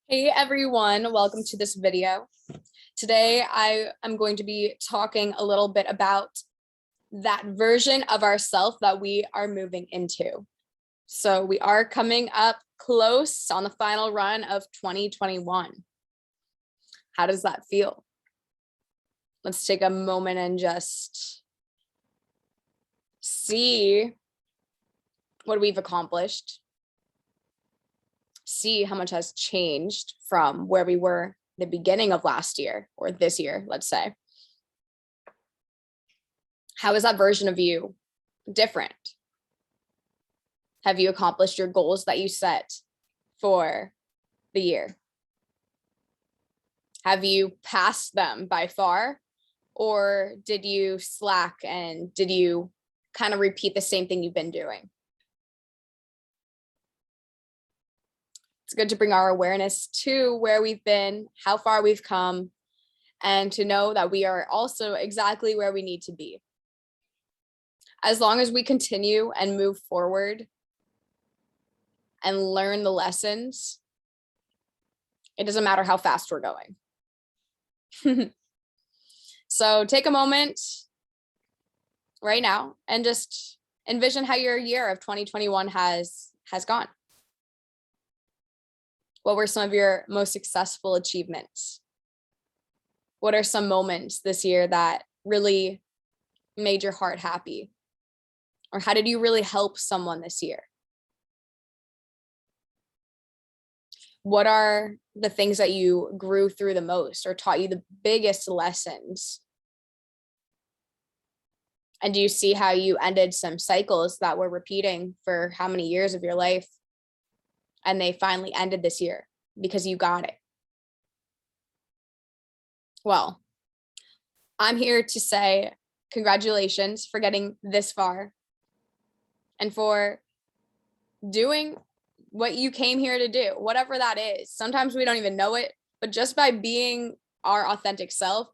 Hey everyone, welcome to this video. Today I am going to be talking a little bit about that version of ourselves that we are moving into. So we are coming up close on the final run of 2021. How does that feel? Let's take a moment and just see what we've accomplished. See how much has changed from where we were the beginning of last year or this year, let's say. How is that version of you different? Have you accomplished your goals that you set for the year? Have you passed them by far, or did you slack and did you kind of repeat the same thing you've been doing? It's good to bring our awareness to where we've been, how far we've come, and to know that we are also exactly where we need to be. As long as we continue and move forward and learn the lessons, it doesn't matter how fast we're going. So take a moment right now and just envision how your year of 2021 has gone. What were some of your most successful achievements? What are some moments this year that really made your heart happy? Or how did you really help someone this year? What are the things that you grew through the most or taught you the biggest lessons? And do you see how you ended some cycles that were repeating for how many years of your life? And they finally ended this year because you got it. Well, I'm here to say congratulations for getting this far and for doing what you came here to do, whatever that is. Sometimes we don't even know it, but just by being our authentic self,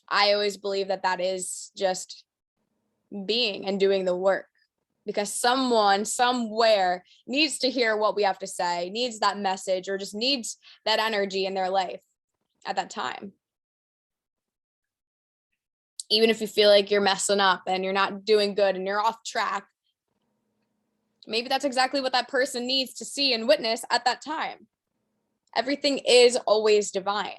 I always believe that that is just being and doing the work. Because someone somewhere needs to hear what we have to say, needs that message, or just needs that energy in their life at that time. Even if you feel like you're messing up and you're not doing good and you're off track, maybe that's exactly what that person needs to see and witness at that time. Everything is always divine.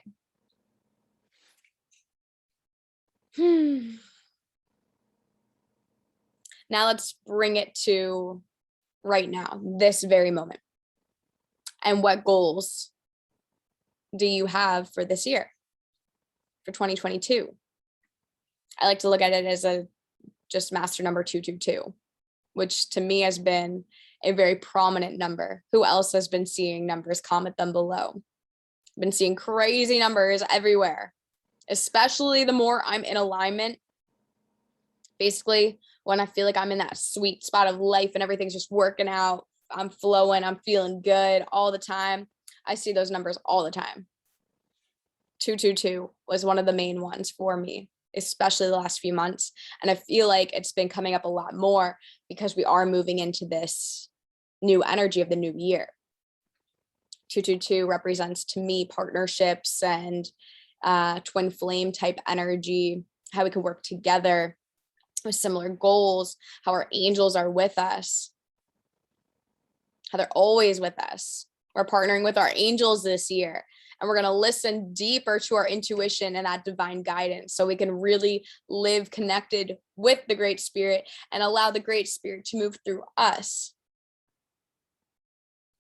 Now let's bring it to right now, this very moment. And what goals do you have for this year, for 2022? I like to look at it as a just master number 222, which to me has been a very prominent number. Who else has been seeing numbers? Comment them below. I've been seeing crazy numbers everywhere, especially the more I'm in alignment. Basically, when I feel like I'm in that sweet spot of life and everything's just working out, I'm flowing, I'm feeling good all the time. I see those numbers all the time. 222 was one of the main ones for me, especially the last few months. And I feel like it's been coming up a lot more because we are moving into this new energy of the new year. 222 represents to me partnerships and twin flame type energy, how we can work together with similar goals, how our angels are with us, how they're always with us. We're partnering with our angels this year, and we're going to listen deeper to our intuition and that divine guidance so we can really live connected with the Great Spirit and allow the Great Spirit to move through us.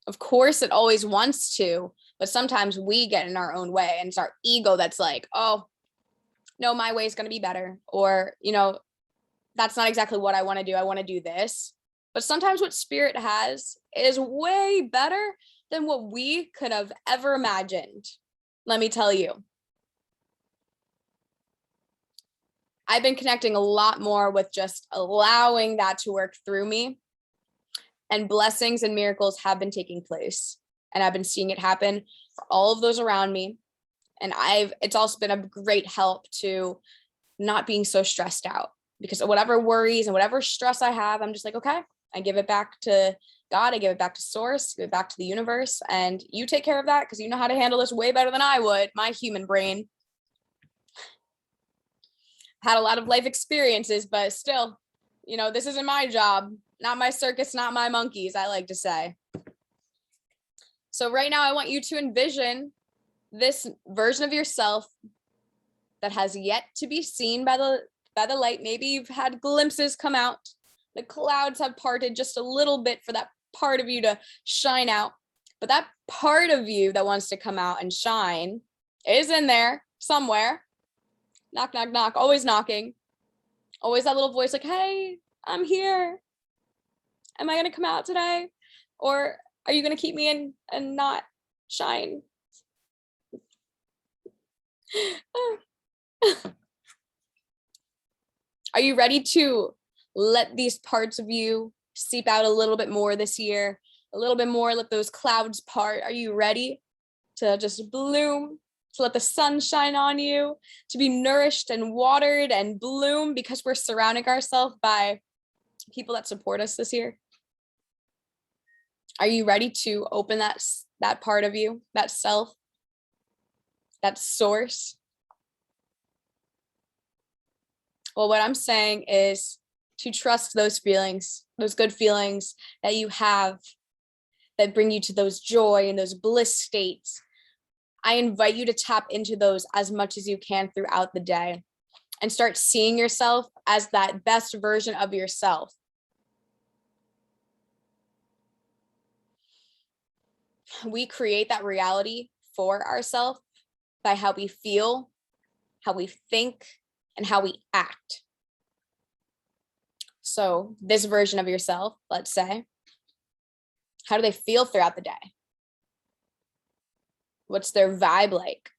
Of course, it always wants to, but sometimes we get in our own way, and it's our ego that's like, oh, no, my way is going to be better. Or, that's not exactly what I want to do. I want to do this. But sometimes what Spirit has is way better than what we could have ever imagined. Let me tell you. I've been connecting a lot more with just allowing that to work through me. And blessings and miracles have been taking place. And I've been seeing it happen for all of those around me. And it's also been a great help to not being so stressed out. Because whatever worries and whatever stress I have, I'm just like, okay, I give it back to God, I give it back to source, give it back to the universe, and you take care of that because you know how to handle this way better than I would, my human brain. Had a lot of life experiences, but still, this isn't my job, not my circus, not my monkeys, I like to say. So right now I want you to envision this version of yourself that has yet to be seen by the light. Maybe you've had glimpses come out. The clouds have parted just a little bit for that part of you to shine out. But that part of you that wants to come out and shine is in there somewhere. Knock, knock, knock, always knocking. Always that little voice like, hey, I'm here. Am I going to come out today? Or are you going to keep me in and not shine? Are you ready to let these parts of you seep out a little bit more this year? A little bit more, let those clouds part. Are you ready to just bloom? To let the sun shine on you, to be nourished and watered and bloom because we're surrounding ourselves by people that support us this year? Are you ready to open that part of you, that self, that source? Well, what I'm saying is to trust those feelings, those good feelings that you have that bring you to those joy and those bliss states. I invite you to tap into those as much as you can throughout the day and start seeing yourself as that best version of yourself. We create that reality for ourselves by how we feel, how we think, and how we act. So this version of yourself, let's say, how do they feel throughout the day? What's their vibe like?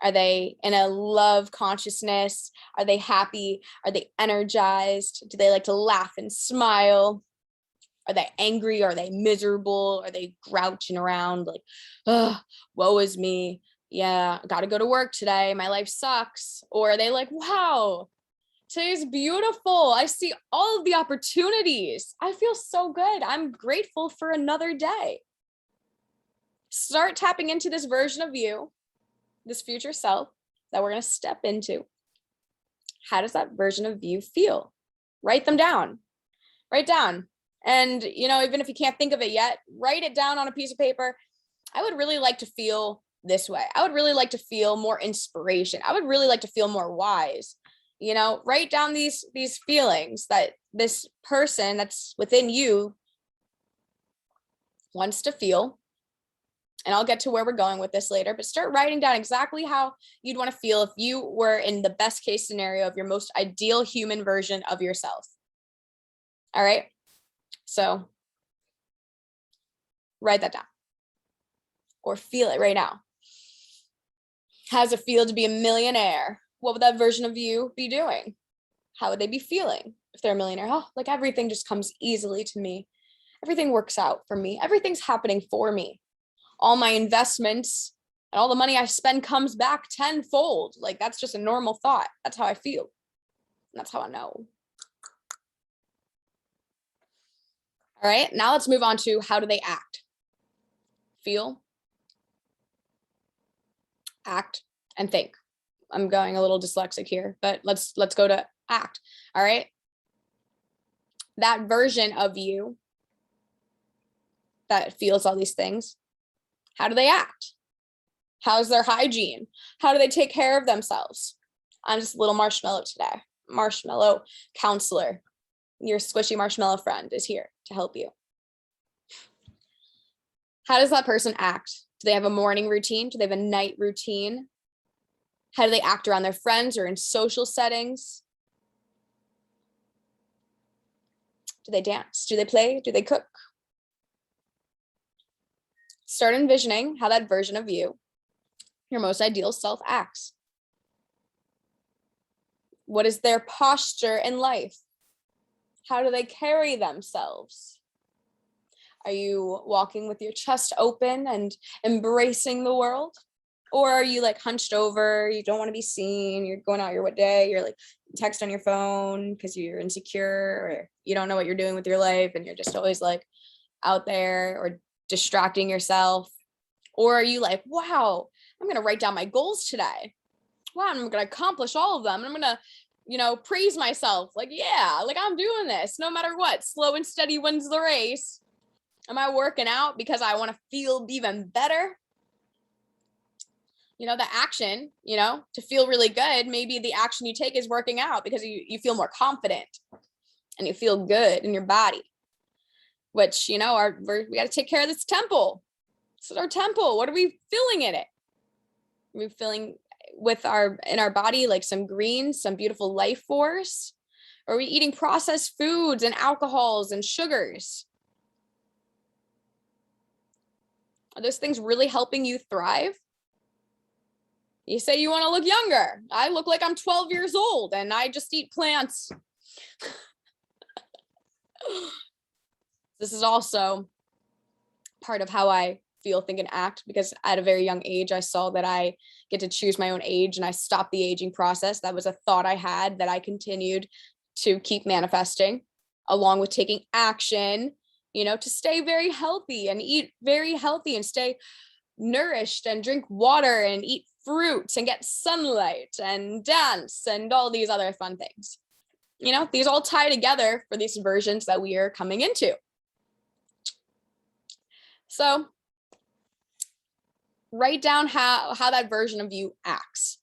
Are they in a love consciousness? Are they happy? Are they energized? Do they like to laugh and smile? Are they angry? Are they miserable? Are they grouching around like, oh, woe is me. Yeah, I got to go to work today. My life sucks. Or are they like, wow, today's beautiful. I see all of the opportunities. I feel so good. I'm grateful for another day. Start tapping into this version of you, this future self that we're going to step into. How does that version of you feel? Write them down. Write down. And, even if you can't think of it yet, write it down on a piece of paper. I would really like to feel this way. I would really like to feel more inspiration. I would really like to feel more wise. Write down these feelings that this person that's within you wants to feel. And I'll get to where we're going with this later, but start writing down exactly how you'd want to feel if you were in the best case scenario of your most ideal human version of yourself. All right. So write that down or feel it right now. How does it feel to be a millionaire? What would that version of you be doing? How would they be feeling if they're a millionaire? Oh, like everything just comes easily to me. Everything works out for me. Everything's happening for me. All my investments and all the money I spend comes back tenfold. Like that's just a normal thought. That's how I feel. And that's how I know. All right, now let's move on to how do they act? Feel, act, and think. I'm going a little dyslexic here, but let's go to act. All right. That version of you that feels all these things, how do they act? How's their hygiene? How do they take care of themselves? I'm just a little marshmallow today. Marshmallow counselor. Your squishy marshmallow friend is here to help you. How does that person act? Do they have a morning routine? Do they have a night routine? How do they act around their friends or in social settings? Do they dance? Do they play? Do they cook? Start envisioning how that version of you, your most ideal self, acts. What is their posture in life? How do they carry themselves? Are you walking with your chest open and embracing the world? Or are you like hunched over, you don't want to be seen, you're going out your day, you're like text on your phone because you're insecure or you don't know what you're doing with your life and you're just always like out there or distracting yourself? Or are you like, wow, I'm going to write down my goals today. Wow, I'm going to accomplish all of them. I'm going to, praise myself. Like, yeah, like I'm doing this no matter what. Slow and steady wins the race. Am I working out because I want to feel even better? The action, to feel really good, maybe the action you take is working out because you feel more confident and you feel good in your body, which, we got to take care of this temple. This is our temple. What are we feeling in it? Are we feeling in our body, like some greens, some beautiful life force? Or are we eating processed foods and alcohols and sugars? Are those things really helping you thrive? You say you want to look younger. I look like I'm 12 years old and I just eat plants. This is also part of how I feel, think, and act, because at a very young age, I saw that I get to choose my own age and I stopped the aging process. That was a thought I had that I continued to keep manifesting, along with taking action, to stay very healthy and eat very healthy and stay nourished and drink water and eat fruits and get sunlight and dance and all these other fun things. These all tie together for these versions that we are coming into. So write down how that version of you acts.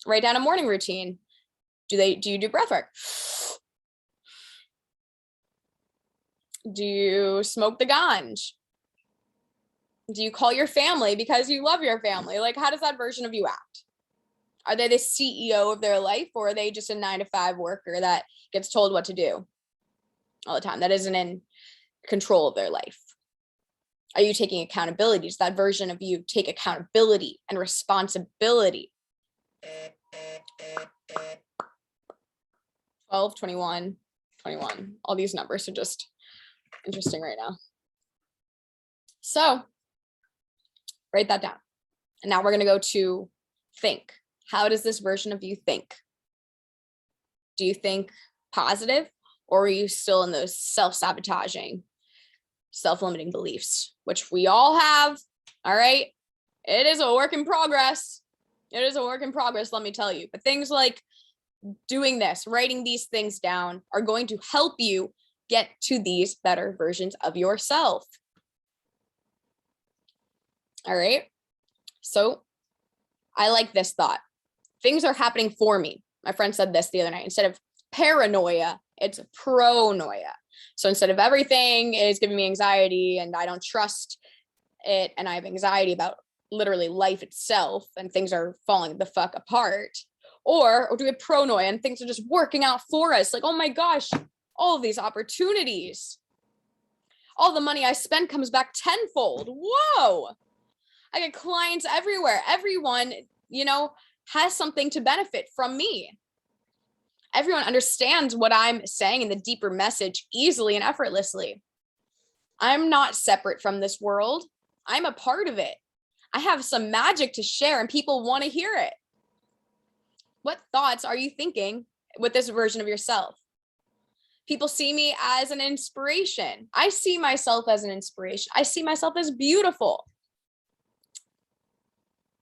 Write down a morning routine. Do you do breath work? Do you smoke the ganj? Do you call your family because you love your family? Like, how does that version of you act? Are they the CEO of their life, or are they just a 9-to-5 worker that gets told what to do all the time, that isn't in control of their life? Are you taking accountability? Does that version of you take accountability and responsibility? 12, 21, 21. All these numbers are just interesting right now. So write that down. And now we're going to go to think. How does this version of you think? Do you think positive, or are you still in those self-sabotaging, self-limiting beliefs, which we all have? All right. It is a work in progress. It is a work in progress, let me tell you. But things like doing this, writing these things down, are going to help you get to these better versions of yourself. All right. So I like this thought. Things are happening for me. My friend said this the other night. Instead of paranoia, it's pronoia. So instead of everything is giving me anxiety and I don't trust it and I have anxiety about literally life itself and things are falling the fuck apart, or do we have pronoia and things are just working out for us? Like, oh my gosh, all of these opportunities, all the money I spend comes back tenfold. Whoa. I get clients everywhere. Everyone, has something to benefit from me. Everyone understands what I'm saying in the deeper message easily and effortlessly. I'm not separate from this world. I'm a part of it. I have some magic to share and people want to hear it. What thoughts are you thinking with this version of yourself? People see me as an inspiration. I see myself as an inspiration. I see myself as beautiful.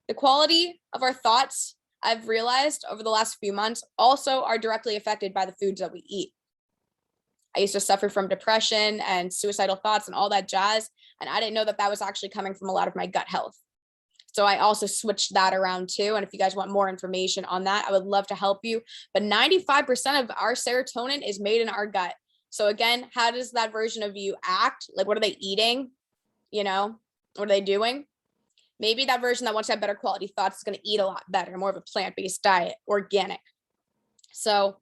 The quality of our thoughts, I've realized over the last few months, also are directly affected by the foods that we eat. I used to suffer from depression and suicidal thoughts and all that jazz, and I didn't know that was actually coming from a lot of my gut health. So I also switched that around too. And if you guys want more information on that, I would love to help you. But 95% of our serotonin is made in our gut. So again, how does that version of you act? Like, what are they eating? What are they doing? Maybe that version that wants to have better quality thoughts is going to eat a lot better, more of a plant-based diet, organic. So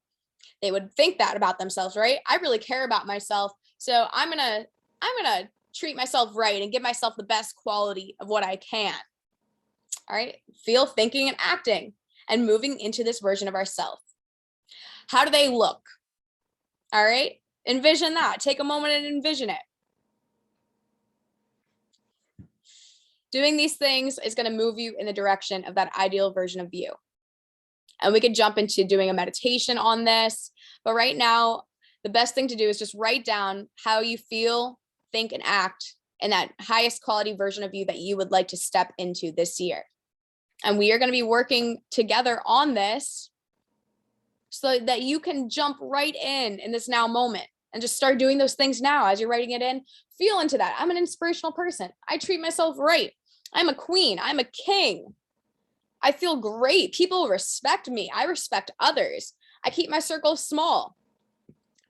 they would think that about themselves, right? I really care about myself. So I'm going to treat myself right and give myself the best quality of what I can. All right. Feel, thinking, and acting and moving into this version of ourselves. How do they look? All right. Envision that. Take a moment and envision it. Doing these things is going to move you in the direction of that ideal version of you. And we could jump into doing a meditation on this. But right now, the best thing to do is just write down how you feel, think, and act in that highest quality version of you that you would like to step into this year. And we are going to be working together on this so that you can jump right in this now moment and just start doing those things now as you're writing it in. Feel into that. I'm an inspirational person. I treat myself right. I'm a queen. I'm a king. I feel great. People respect me. I respect others. I keep my circle small.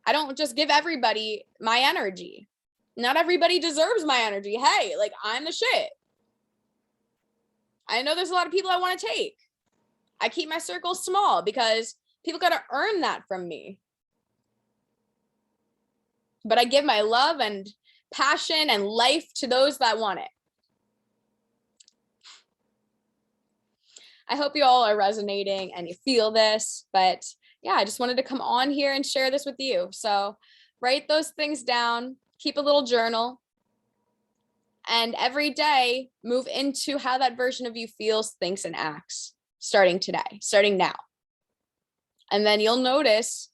I don't just give everybody my energy. Not everybody deserves my energy. Hey, like, I'm the shit. I know there's a lot of people I want to take. I keep my circle small because people got to earn that from me. But I give my love and passion and life to those that want it. I hope you all are resonating and you feel this, but yeah, I just wanted to come on here and share this with you. So write those things down, keep a little journal, and every day move into how that version of you feels, thinks, and acts starting today, starting now. And then you'll notice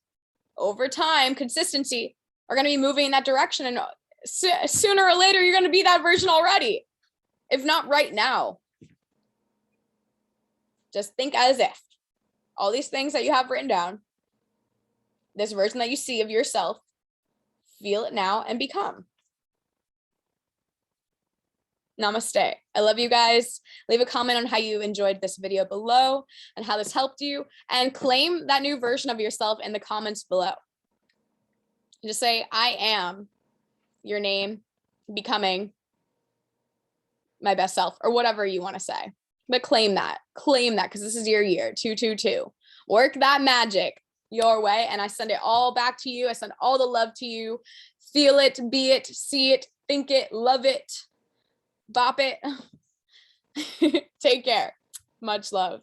over time, consistency are going to be moving in that direction. And sooner or later, you're going to be that version already, if not right now. Just think as if all these things that you have written down, this version that you see of yourself, feel it now and become. Namaste. I love you guys. Leave a comment on how you enjoyed this video below and how this helped you, and claim that new version of yourself in the comments below. Just say, I am your name, becoming my best self, or whatever you want to say. But claim that, because this is your year, 222. Work that magic your way, and I send it all back to you. I send all the love to you. Feel it, be it, see it, think it, love it, bop it. Take care. Much love.